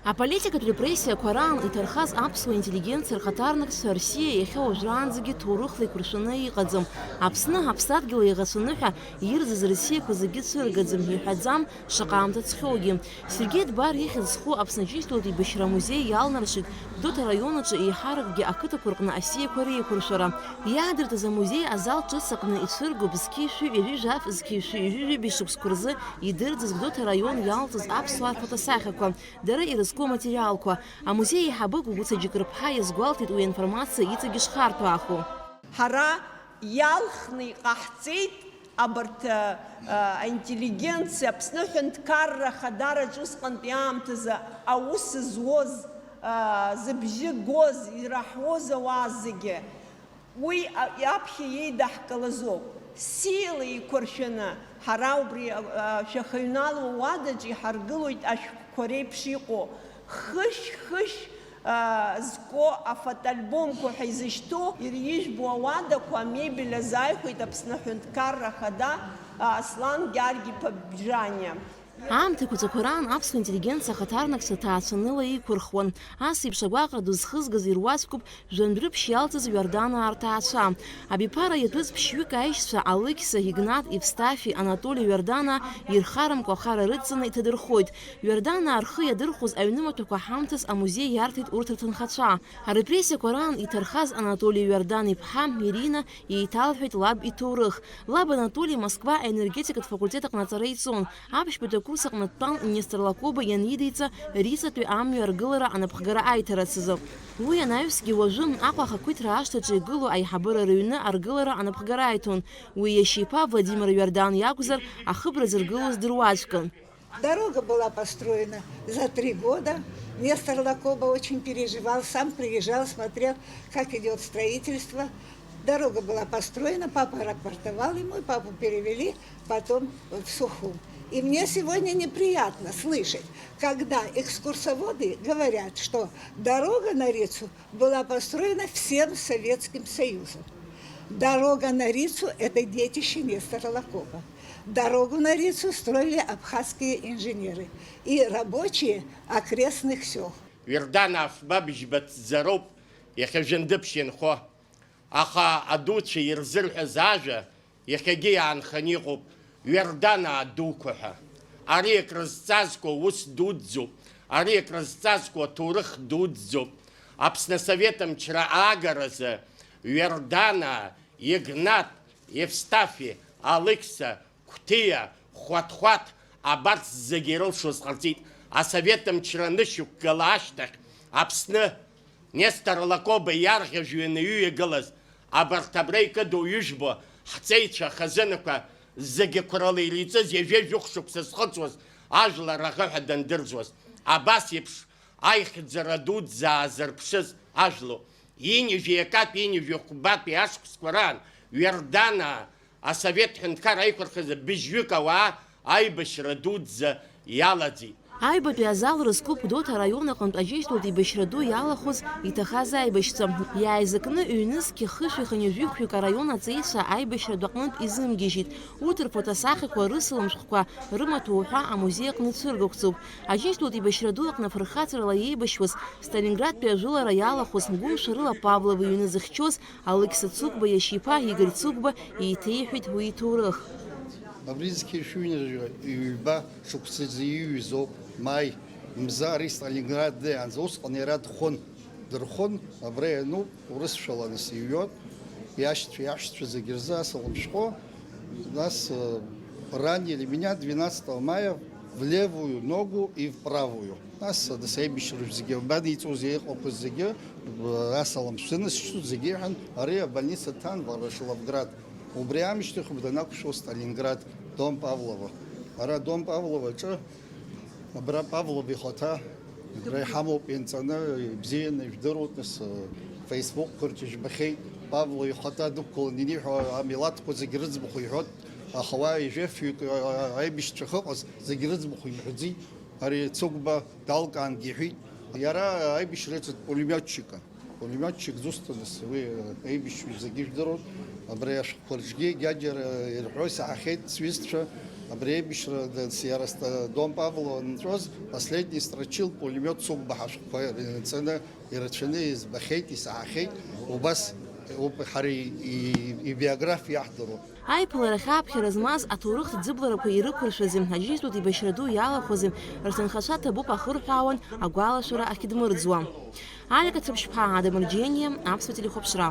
Аполитика репрессия Коран и Тархаз Апсу интеллигенция Хатарнакс Россия и Хеожранзги Турухлы Крушины и Гадзам. Апсна Апсадгила и Гасуныха Ирзаз Россия Кузагицу Гадзам Юхадзам Шакамта Цхоги. Сергей Дбар ехал сху Апснаджисту и Бешра музей Ялнаршик Дота районаджа и Харагги Акыта Куркна Осия Корея Куршара. Ядерта за музей Азал Чисакна и Циргу Бскишу и Рижав Скишу и Рижи Бишукскурзы и Дырдзас Дота район Ялтаз Апсуар Фотосахако. Дары и материалку, а музей Хабыгу Гуцаджикрпха изгвалтит у информации Ицагиш Хартуаху. Хара ялхный кахцит абарт интеллигенция пснохент карра хадара джускан пиамтаза аус зоз забжи гоз ирахоза вазиге. Уи япхи ейдах калазок. Силы и коршина хараубри шахайналу вададжи харгылуит аш корей пшико. خش زكو أفتالبوم كو حيزشتو يريش بووادا كو أمي بلازاي كو يتبسنحون تكارا خدا أصلاً جارجي ببجانيا. Амты Куцакуран Апсу интеллигенция Хатарнакса Таацаныла и Курхван. Аси Пшагвакра Дузхызгаз Ирваскуп Жендрюб Щалтыз Вардана Артаача. Абипара Ятуз Пщвик Аишса Алыкиса Игнат Евстафий Анатолий Вардана Ирхарам Кохара Рыцана и Тедырхойд. Вардана Архы Ядырхуз Айнумату Кохамтас а музей Яртит Уртатан Хача. А репрессия Коран и Тархаз Анатолий Вардан и Пхам Мирина и Италфит Лаб и Турых. Лаб Анатолий Москва энергетика от факультета Кнацарейцон. Апшпета курсах Натан Нестерлакоба Янидица Риса Ту Амью Аргылара Анапхагара Айтерацизов. Луя Наевский вожим Аква Хакуит Рашта Джигылу Айхабыра Рюна Аргылара Анапхагара Айтон. Уя Щипа Владимир Вердан Якузар Ахыбра Зергылу с Друачкан. Дорога была построена за 3 года. Нестор Лакоба очень переживал, сам приезжал, смотрел, как идет строительство. Дорога была построена, папа рапортовал ему, папу перевели потом в Сухум. И мне сегодня неприятно слышать, когда экскурсоводы говорят, что дорога на Рицу была построена всем Советским Союзом. Дорога на Рицу – это детище Нестора Лакоба. Дорогу на Рицу строили абхазские инженеры и рабочие окрестных сел. Верданов бабич батзароб, яхажендепшенхо, аха адучи ирзырхазажа, яхаги анханихуб. Вердана дукуха. Арек разцазко ус дудзу. Арек разцазко турых дудзу. Апсна советом чра агараза. Вердана, Игнат, Евстафий, Алыкса, Кутия, Хуат-Хуат, Абарц загерил шусхартит. А советом чра нышук галаштах. Апсна Нестор Лакоба ярха жуенную галас. Абартабрейка до южбо. Хцейча хазенука. Зеги коралы лица зеве жухшуп сосхотвос, ажла рахаха дандырзвос. Абас епш айхдзарадут за азарпшыз ажлу. Ини жиекат, ини жухбат пиашк скоран. Вердана, а совет хенкар айхурхаза бежвикава айбашрадут за яладзи. Айба пиазал раскуп дота района контажистут и бешраду ялахуз и тахаза айбашцам. Я изакны юнески хыши ханежюхюка района цейса айбашрадуакнут изым гижит. Утр фотосахи ква рысылым шква рыматуха а музеек нацыргукцуп. Ажистут и бешрадуак на фархацерла ейбашвыз. Сталинград пиажула раялахуз мгун шарыла Павлова юнезахчоз, Алыкса Цукба, Ящипа, Игорь Цукба и Тейхвит Уитурых. Абризский шуйнер юба шуксезиюзо май мзари Сталинград де анзос анерад хон дерхон абре ну урысшала на сиюет яшчу загирза соломшко нас ранили меня 12 мая в левую ногу и в правую. Нас до сейбишру зиге бадицу зиге опозиге асалам сыныс что зигехан аре больница тан Ворошиловград. Убрямиштых вданакушо Сталинград, дом Павлова. Ара дом Павлова, что? Бра Павлова хота, Райхамов пенсана, бзиен, вдоротнес, Фейсбук, куртиш бахей, Павлова хота, дукол, нини, амилат, по загирз бухуйхот, а хавай жефюк, айбишчахос, загирз бухуйходзи, ари цугба, далкан гихи, яра айбишрецет пулеметчика. Пулеметчик зустанес, вы айбиш загирдорот. Абреш Хоржги, Гаджер, Ирхойс, Ахет, Свистша, Абребишра, Дом Павлова, последний строчил пулемет Суббахаш, цена и рачаны из Бахейти, Сахей, у вас и биографии яхдуру. Аиԥыларахь ааԥхьара змаз аҭоурых ҭӡыбларақәа ирықәыршәази аџьынџьтәылатә еибашьраду иалахәази рҭынхацәа ҭабуп ахырҳәаауан агәалашәара ахьыдмырӡуа. Алика Ҭрыԥшьԥаа, Адамыр Џьениа, Аԥсуа телехәаԥшра.